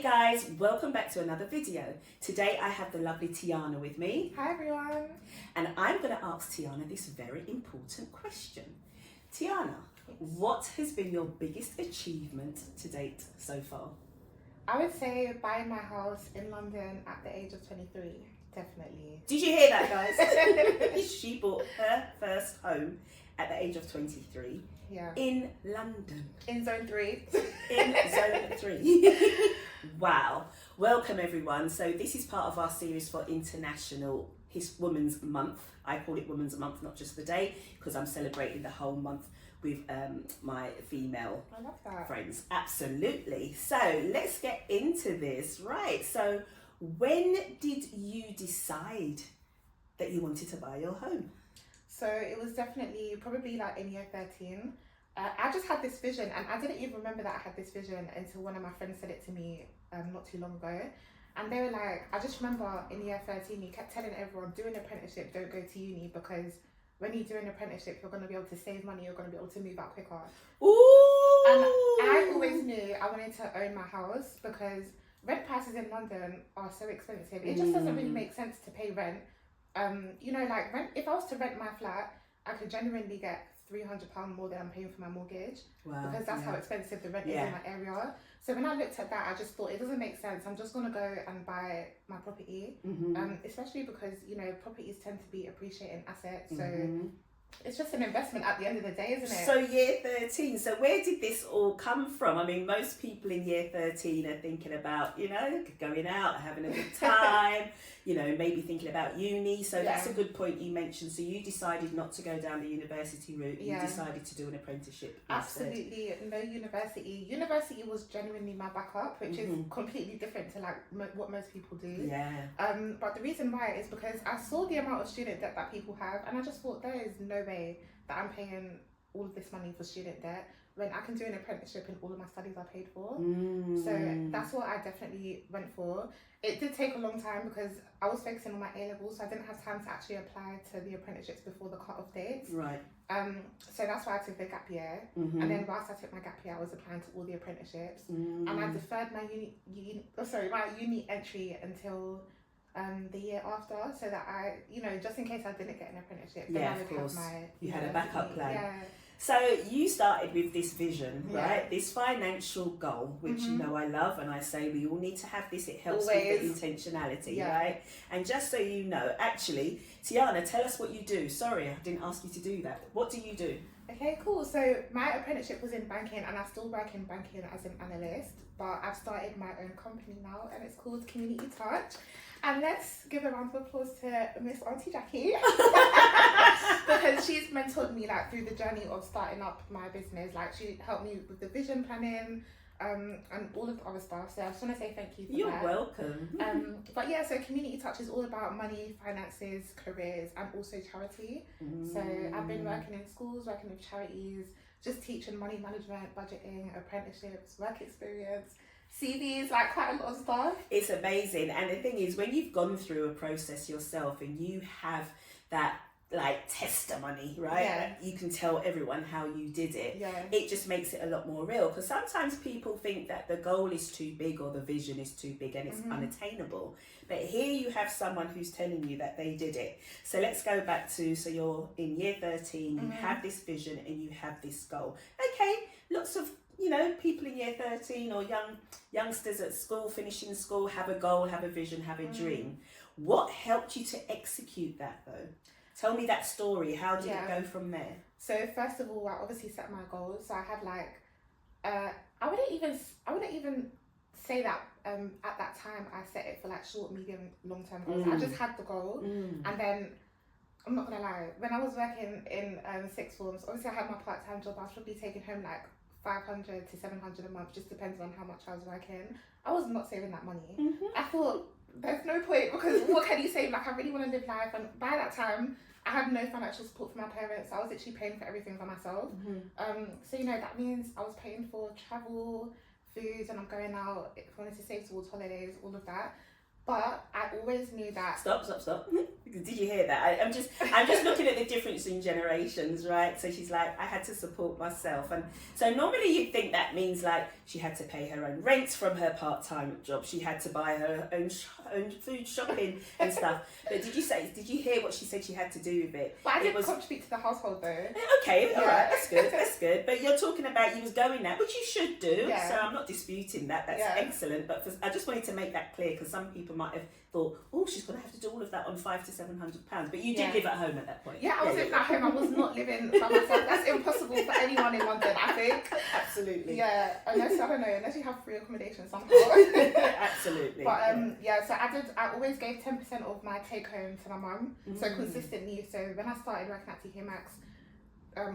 guys, welcome back to another video. Today I have the lovely Tiana with me. Hi everyone. And I'm going to ask Tiana this very important question. Tiana, what has been your biggest achievement to date so far? I would say buying my house in London at the age of 23, definitely. Did you hear that, guys? She bought her first home at the age of 23. Yeah. In London. In zone 3. In zone 3. Wow. Welcome everyone. So this is part of our series for International Women's Month. I call it Women's Month, not just the day, because I'm celebrating the whole month with my female friends. Absolutely. So let's get into this. Right. So when did you decide that you wanted to buy your home? So it was definitely probably like in year 13. I just had this vision, and I didn't even remember that I had this vision until one of my friends said it to me not too long ago. And they were like, I just remember in year 13, you kept telling everyone, do an apprenticeship, don't go to uni, because when you do an apprenticeship, you're going to be able to save money, you're going to be able to move out quicker. Ooh! And I always knew I wanted to own my house because rent prices in London are so expensive. It just doesn't really make sense to pay rent. You know, like rent, if I was to rent my flat, I could genuinely get £300 more than I'm paying for my mortgage. Wow, because that's how expensive the rent is in my area. So when I looked at that, I just thought it doesn't make sense. I'm just going to go and buy my property, especially because, you know, properties tend to be appreciating assets. So it's just an investment at the end of the day, isn't it? So year 13, so where did this all come from? I mean, most people in year 13 are thinking about, you know, going out, having a good time, you know, maybe thinking about uni. So that's a good point you mentioned. So you decided not to go down the university route. You decided to do an apprenticeship instead. Absolutely, no university. University was genuinely my backup, which is completely different to like what most people do. Yeah. But the reason why is because I saw the amount of student debt that people have, and I just thought there is no way that I'm paying all of this money for student debt when I can do an apprenticeship and all of my studies are paid for. So that's what I definitely went for. It did take a long time because I was focusing on my A-levels, so I didn't have time to actually apply to the apprenticeships before the cut-off dates. Right. So that's why I took the gap year. And then whilst I took my gap year, I was applying to all the apprenticeships. And I deferred my uni entry until the year after, so that I, you know, just in case I didn't get an apprenticeship, then I would have my... You had a backup plan. Yeah. So you started with this vision, right? This financial goal, which you know I love, and I say we all need to have this. It helps with the intentionality, right? And just so you know, actually, Tiana, tell us what you do. Sorry, I didn't ask you to do that. What do you do? Okay, cool. So my apprenticeship was in banking, and I still work in banking as an analyst, but I've started my own company now, and it's called Community Touch. And let's give a round of applause to Miss Auntie Jackie because she's mentored me like through the journey of starting up my business. Like she helped me with the vision planning and all of the other stuff. So I just want to say thank you for that. You're welcome. But yeah, so Community Touch is all about money, finances, careers, and also charity. So I've been working in schools, working with charities, just teaching money management, budgeting, apprenticeships, work experience, CVs, like quite a lot of stuff. It's amazing. And the thing is, when you've gone through a process yourself and you have that like testimony, right? You can tell everyone how you did it. It just makes it a lot more real, because sometimes people think that the goal is too big or the vision is too big and it's unattainable. But here you have someone who's telling you that they did it. So let's go back to, so you're in year 13, you have this vision and you have this goal. Okay, lots of, you know, people in year 13 or youngsters at school, finishing school, have a goal, have a vision, have a dream. What helped you to execute that though? Tell me that story. How did it go from there? So first of all, I obviously set my goals. So I had like, I wouldn't even say that at that time I set it for like short, medium, long-term goals. I just had the goal, and then I'm not gonna lie, when I was working in sixth forms, obviously I had my part-time job. I was probably taking home like 500 to 700 a month, just depends on how much I was working. I was not saving that money. I thought there's no point, because what can you save? Like I really want to live life, and by that time I had no financial support from my parents. I was actually paying for everything by myself. So you know, that means I was paying for travel, food, and I'm going out. If I wanted to save towards holidays, all of that. But I always knew that. Stop. Did you hear that? I'm just looking at the difference in generations, right? So she's like, I had to support myself. And so normally you'd think that means like she had to pay her own rent from her part-time job. She had to buy her own food shopping and stuff. But did you hear what she said she had to do with it? But I didn't contribute to the household though. Okay, all right, that's good. But you're talking about you was going there, which you should do. Yeah. So I'm not disputing that. That's excellent. But I just wanted to make that clear because some people might have thought, oh, she's going to have to do all of that on £500 to £700. But you did live at home at that point. Yeah, I was living at home. I was not living by myself. That's impossible for anyone in London, I think. Absolutely. Yeah, unless you have free accommodation somehow. Absolutely. But so I always gave 10% of my take home to my mum. So consistently. So when I started working at TK Maxx,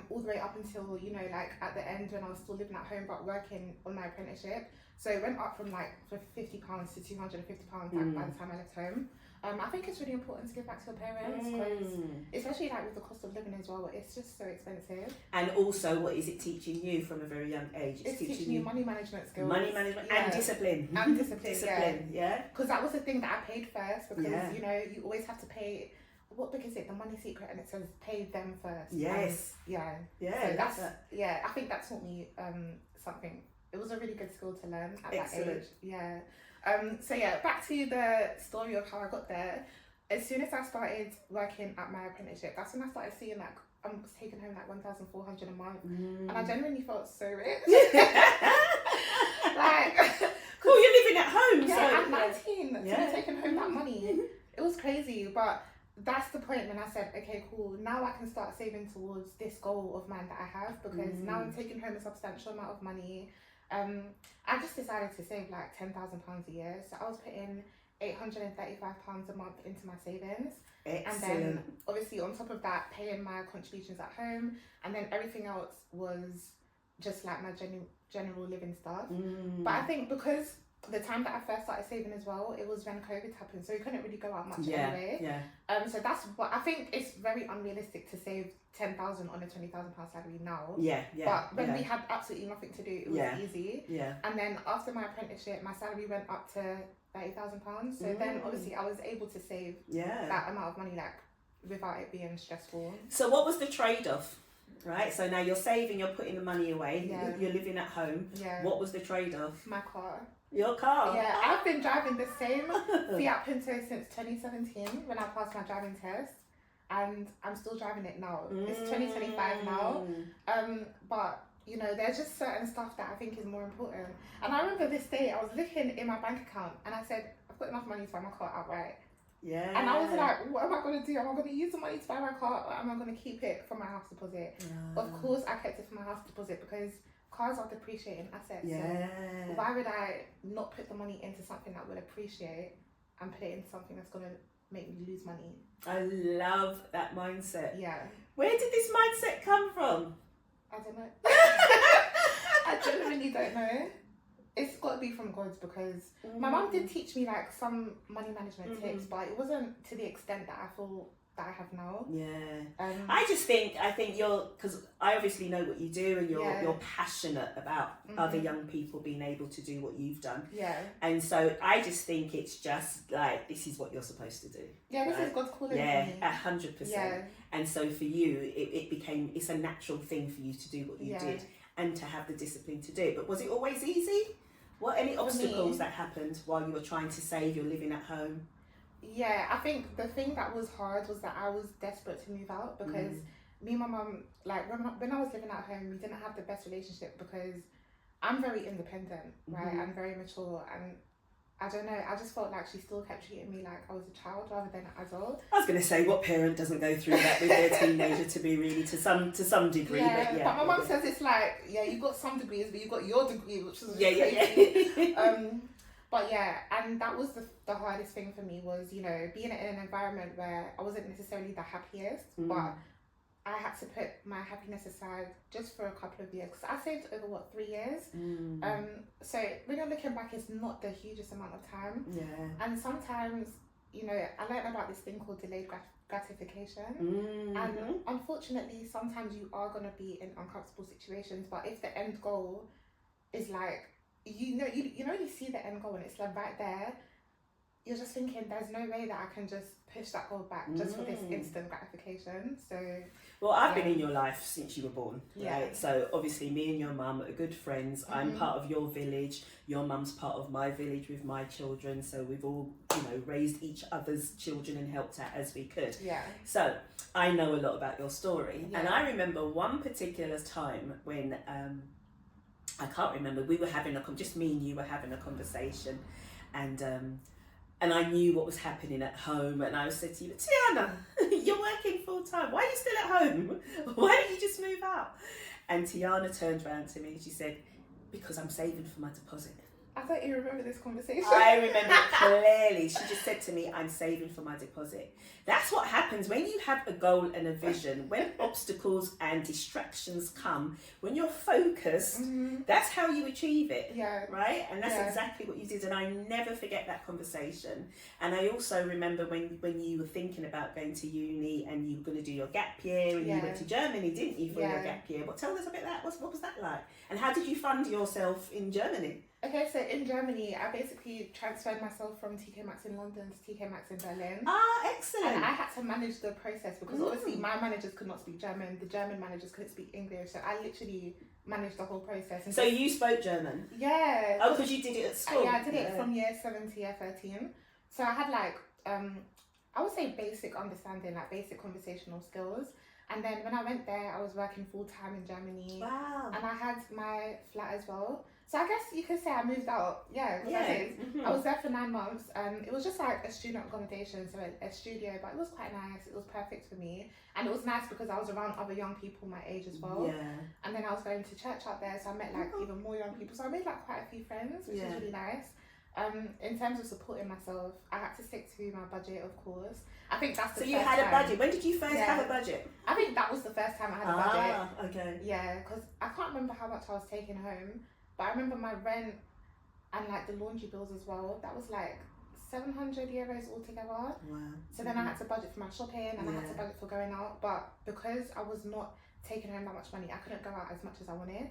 all the way up until, you know, like at the end when I was still living at home but working on my apprenticeship. So it went up from like £50 to £250 like, by the time I left home. I think it's really important to give back to your parents because especially like with the cost of living as well, it's just so expensive. And also, what is it teaching you from a very young age? It's teaching you money management skills. Money management and discipline. And discipline, yeah. Because that was the thing that I paid first because, you know, you always have to pay... What book is it? The Money Secret, and it says pay them first. Yes. Yeah. Yeah. So that's I think that taught me something. It was a really good skill to learn at that age. Yeah. So back to the story of how I got there. As soon as I started working at my apprenticeship, that's when I started seeing like I was taking home like £1,400 a month, and I genuinely felt so rich. Like, cool, you're living at home. Yeah, so, at 19, to be taking home that money, it was crazy. But that's the point when I said, okay, cool, now I can start saving towards this goal of mine that I have, because now I'm taking home a substantial amount of money. I just decided to save like £10,000 a year. So I was putting £835 a month into my savings. Excellent. And then obviously on top of that, paying my contributions at home, and then everything else was just like my general living stuff. But I think because the time that I first started saving as well, it was when COVID happened, so we couldn't really go out much anyway. So that's what I think. It's very unrealistic to save 10,000 on a £20,000 salary now. But when we had absolutely nothing to do, it was easy. And then after my apprenticeship, my salary went up to £30,000. So then obviously I was able to save that amount of money, like without it being stressful. So what was the trade-off? Right, so now you're saving, you're putting the money away, you're living at home. What was the trade-off? My car. Your car? Yeah, I've been driving the same Fiat Punto since 2017 when I passed my driving test, and I'm still driving it now. It's 2025 now. But you know, there's just certain stuff that I think is more important. And I remember this day, I was looking in my bank account and I said, I've got enough money to buy my car outright. And I was like, what am I going to do? Am I going to use the money to buy my car, or am I going to keep it for my house deposit? Of course I kept it for my house deposit because cars are depreciating assets. So why would I not put the money into something that would appreciate and put it into something that's going to make me lose money? I love that mindset. Yeah. Where did this mindset come from? I don't know. I genuinely don't know. It's got to be from God, because my mum did teach me like some money management tips, but it wasn't to the extent that I feel that I have now. I think you're, because I obviously know what you do, and you're passionate about other young people being able to do what you've done. And so I just think it's just like, this is what you're supposed to do. This is God's calling for me. 100%. And so for you, it's a natural thing for you to do what you did and to have the discipline to do it. But was it always easy? Any obstacles that happened while you were trying to save, you're living at home? Yeah, I think the thing that was hard was that I was desperate to move out, because me and my mum, like when I was living at home, we didn't have the best relationship because I'm very independent, right? I'm very mature, and I don't know, I just felt like she still kept treating me like I was a child rather than an adult. I was going to say, what parent doesn't go through that with their teenager to be really to some degree? But my mum says it's like, you've got some degrees, but you've got your degree, which is crazy. But and that was the hardest thing for me, was, you know, being in an environment where I wasn't necessarily the happiest, but I had to put my happiness aside just for a couple of years. I saved over 3 years. So when you're looking back, it's not the hugest amount of time. And sometimes, you know, I learned about this thing called delayed gratification. And unfortunately, sometimes you are going to be in uncomfortable situations, but if the end goal is like, you know, you see the end goal and it's like right there, you're just thinking there's no way that I can just push that goal back just for this instant gratification. So well, I've been in your life since you were born, right? So obviously me and your mum are good friends. I'm part of your village, your mum's part of my village with my children, so we've all, you know, raised each other's children and helped out as we could. So I know a lot about your story, and I remember one particular time when I can't remember, we were having just me and you were having a conversation, and I knew what was happening at home, and I said to you, Tiana, you're working full time. Why are you still at home? Why don't you just move out? And Tiana turned around to me and she said, because I'm saving for my deposit. I thought you remember this conversation. I remember it clearly. She just said to me, I'm saving for my deposit. That's what happens when you have a goal and a vision. When obstacles and distractions come, when you're focused, that's how you achieve it. Right? And that's exactly what you did. And I never forget that conversation. And I also remember when you were thinking about going to uni and you were going to do your gap year and you went to Germany, didn't you, for your gap year? But tell us a bit about that. What was that like? And how did you fund yourself in Germany? Okay, so in Germany, I basically transferred myself from TK Maxx in London to TK Maxx in Berlin. Ah, excellent. And I had to manage the process because obviously my managers could not speak German, the German managers couldn't speak English, so I literally managed the whole process. And so you spoke German? Yeah. Oh, because you did it at school? Yeah, I did it from year 7 to year 13. So I had like, I would say basic understanding, like basic conversational skills. And then when I went there, I was working full time in Germany. Wow. And I had my flat as well. So I guess you could say I moved out. I was there for 9 months. It was just like a student accommodation, so a studio, but it was quite nice. It was perfect for me. And it was nice because I was around other young people my age as well. Yeah. And then I was going to church out there, so I met like even more young people. So I made like quite a few friends, which was really nice. In terms of supporting myself, I had to stick to my budget, of course. I think that's the first time. So you had a budget. When did you first have a budget? I think that was the first time I had a budget. Ah, okay. Yeah, because I can't remember how much I was taking home, but I remember my rent and like the laundry bills as well. That was like 700 euros altogether. Wow. So then I had to budget for my shopping and I had to budget for going out. But because I was not taking home that much money, I couldn't go out as much as I wanted.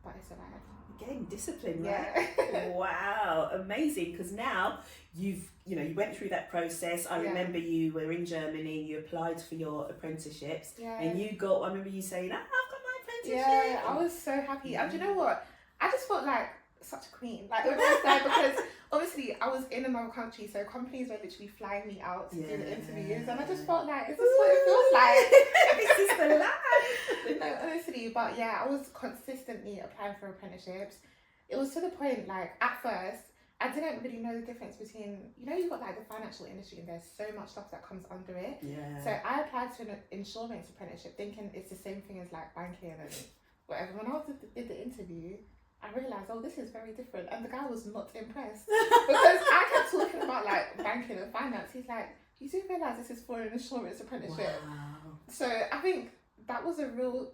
But it's alright. Again, discipline, right? Wow, amazing. Because now you went through that process. I remember you were in Germany, you applied for your apprenticeships, and you got, I remember you saying, I've got my apprenticeship. Yeah, I was so happy. And do you know what? I just felt like such a queen. Like when I was there, because obviously I was in another country, so companies were literally flying me out to do the interviews, and I just felt like, is this what it feels like? This is the life. No, honestly, but yeah, I was consistently applying for apprenticeships. It was to the point, like, at first, I didn't really know the difference between, you've got like the financial industry and there's so much stuff that comes under it. Yeah. So I applied to an insurance apprenticeship thinking it's the same thing as like banking and whatever. When I did the interview, I realised, this is very different. And the guy was not impressed. Because I kept talking about like banking and finance. He's like, you do realise this is for an insurance apprenticeship. Wow. So I think that was a real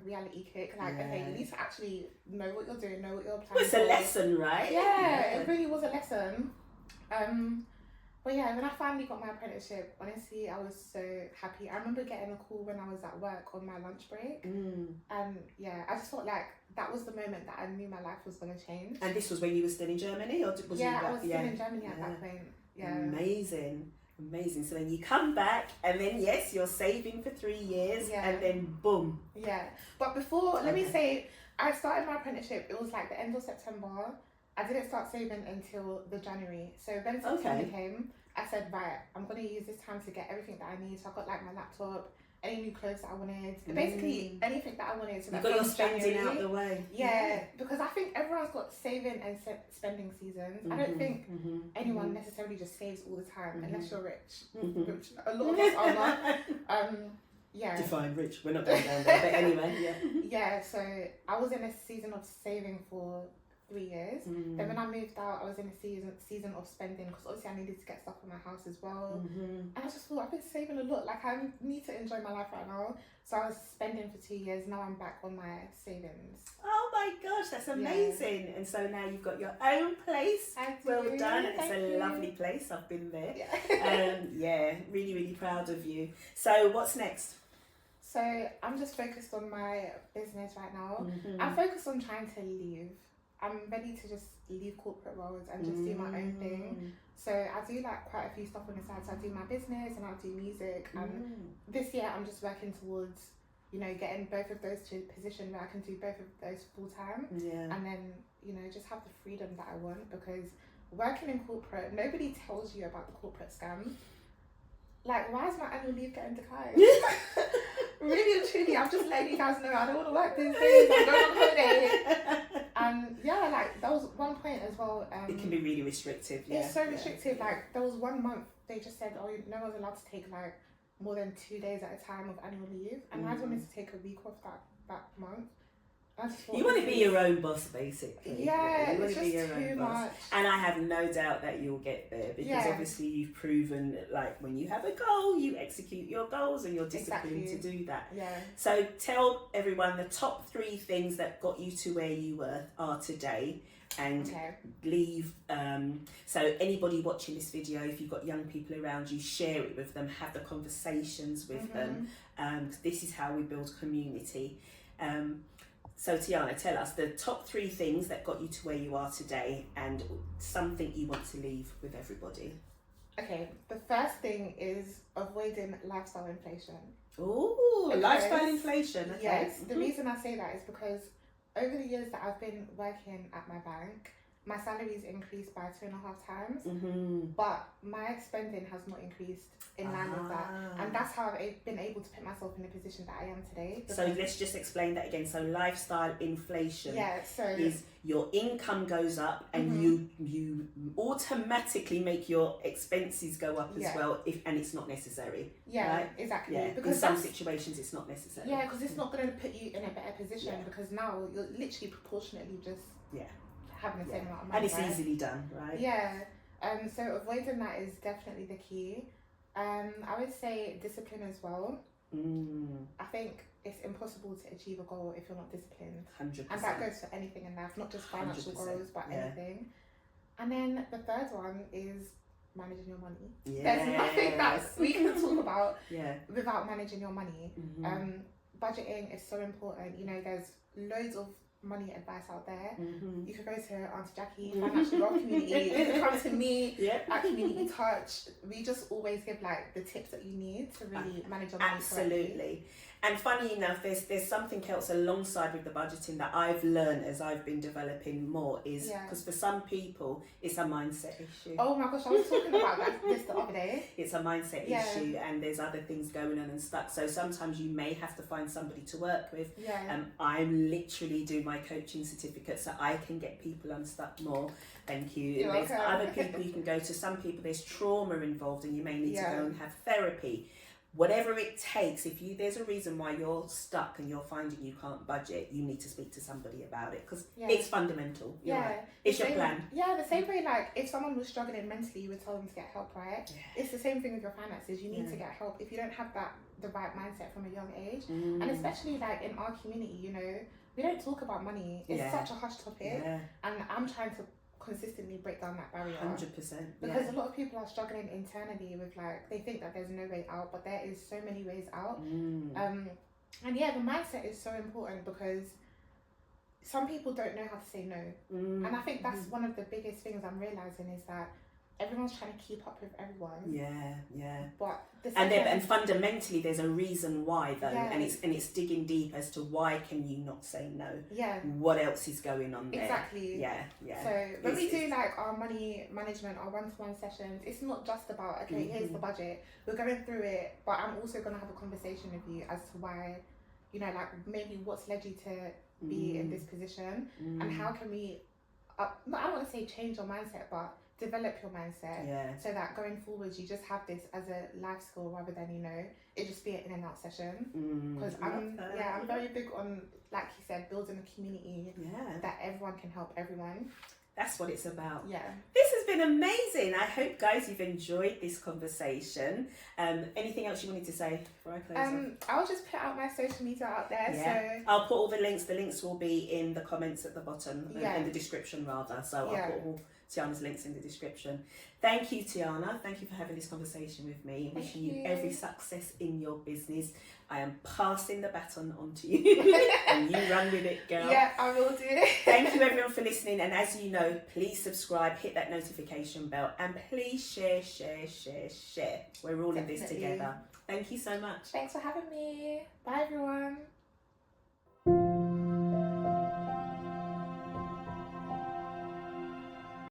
reality kick. Like, okay, you need to actually know what you're doing, know what you're applying for. It's a lesson, right? Yeah, it really was a lesson. But yeah, when I finally got my apprenticeship, honestly, I was so happy. I remember getting a call when I was at work on my lunch break. And yeah, I just felt like that was the moment that I knew my life was going to change. And this was when you were still in Germany? Or was I was still in Germany at that point. Yeah. Amazing. So then you come back and then, yes, you're saving for 3 years and then boom. Yeah. But before, let me say, I started my apprenticeship, it was like the end of September. I didn't start saving until the January. So when September came, I said, right, I'm going to use this time to get everything that I need. So I got like my laptop, any new clothes that I wanted, basically anything that I wanted. So you got your spending out the way. Yeah, because I think everyone's got saving and spending seasons. I don't think anyone necessarily just saves all the time unless you're rich. Which a lot of us are not. Yeah. Define rich. We're not going down there, but anyway, Yeah, so I was in a season of saving for 3 years. Then when I moved out, I was in a season of spending because obviously I needed to get stuff for my house as well. And I just thought I've been saving a lot. Like I need to enjoy my life right now. So I was spending for 2 years. Now I'm back on my savings. Oh my gosh, that's amazing! And so now you've got your own place. Well done. It's a lovely place. I've been there. Really, really proud of you. So what's next? So I'm just focused on my business right now. I'm focused on trying to leave. I'm ready to just leave corporate roles and just do my own thing. So I do like quite a few stuff on the side. So I do my business and I do music. And this year I'm just working towards, you know, getting both of those to a position where I can do both of those full time. Yeah. And then, you know, just have the freedom that I want, because working in corporate, nobody tells you about the corporate scam. Like, why is my annual leave getting declined? Really and truly, I'm just letting you guys know I don't want to work these days. I'm going on holiday. And yeah, like, that was one point as well. It can be really restrictive. Yeah. It's so restrictive. Like, there was 1 month they just said, oh, no one's allowed to take like more than 2 days at a time of annual leave. And I wanted to take a week off that month. You want to be your own boss, basically. Yeah, you want it's to be just your own too boss. much. And I have no doubt that you'll get there, because obviously you've proven that, like, when you have a goal, you execute your goals and you're disciplined to do that. Yeah. So tell everyone the top 3 things that got you to where you are today, and leave. So anybody watching this video, if you've got young people around you, share it with them, have the conversations with them. This is how we build community. So Tiana, tell us the top 3 things that got you to where you are today, and something you want to leave with everybody. Okay, the first thing is avoiding lifestyle inflation. Oh, lifestyle inflation. Okay. Yes, the reason I say that is because over the years that I've been working at my bank, my salary's increased by 2.5 times, but my spending has not increased in line with that. And that's how I've been able to put myself in the position that I am today. So let's just explain that again. So lifestyle inflation is your income goes up and you automatically make your expenses go up as well, and it's not necessary. Yeah, right? exactly. Yeah, because in some situations it's not necessary. Yeah, because it's not going to put you in a better position, because now you're literally proportionately just having the same amount of money. And it's easily done, right? Yeah. So avoiding that is definitely the key. I would say discipline as well. I think it's impossible to achieve a goal if you're not disciplined. 100%. And that goes for anything in life, not just financial 100%, goals, but anything. And then the third one is managing your money. Yes. There's nothing that we can talk about yeah. without managing your money. Budgeting is so important. You know, there's loads of money advice out there. You could go to Auntie Jackie, Financial Wealth Community. You can come to me at Community Touch. We just always give like the tips that you need to really manage your money absolutely correctly. And funny enough, there's something else alongside with the budgeting that I've learned as I've been developing more, is because for some people it's a mindset issue. Oh my gosh, I was talking about this the other day. It's a mindset issue, and there's other things going on and stuck. So sometimes you may have to find somebody to work with. I'm literally doing my coaching certificate so I can get people unstuck more. Thank you. There's other people you can go to. Some people there's trauma involved and you may need to go and have therapy. Whatever it takes, there's a reason why you're stuck and you're finding you can't budget, you need to speak to somebody about it, because it's fundamental. It's your plan. Yeah, the same way, like if someone was struggling mentally, you would tell them to get help, right? It's the same thing with your finances. You need to get help if you don't have the right mindset from a young age. And especially like in our community, you know, we don't talk about money. It's such a hush topic, and I'm trying to consistently break down that barrier. 100%. Because a lot of people are struggling internally with like, they think that there's no way out, but there is so many ways out. And the mindset is so important, because some people don't know how to say no. And I think that's one of the biggest things I'm realizing, is that everyone's trying to keep up with everyone. But and fundamentally there's a reason why though, and it's digging deep as to why can you not say no. What else is going on there? Exactly. So when we do like our money management, our one-to-one sessions, it's not just about here's the budget, we're going through it, but I'm also going to have a conversation with you as to why, you know, like maybe what's led you to be in this position, and how can we I don't want to say change your mindset, but develop your mindset so that going forwards you just have this as a life skill rather than, you know, it just be an in and out session. Because I'm very big on, like you said, building a community that everyone can help everyone. That's what it's about. This has been amazing. I hope, guys, you've enjoyed this conversation. Anything else you wanted to say before I close? I'll just put out my social media out there. So I'll put all the links. The links will be in the comments at the bottom, in the description rather. So I'll put all Tiana's link's in the description. Thank you, Tiana. Thank you for having this conversation with me. Wishing you every success in your business. I am passing the baton on to you and you run with it, girl. Yeah, I will do. Thank you everyone for listening, and as you know, please subscribe, hit that notification bell, and please share. We're all in this together. Thank you so much. Thanks for having me. Bye everyone.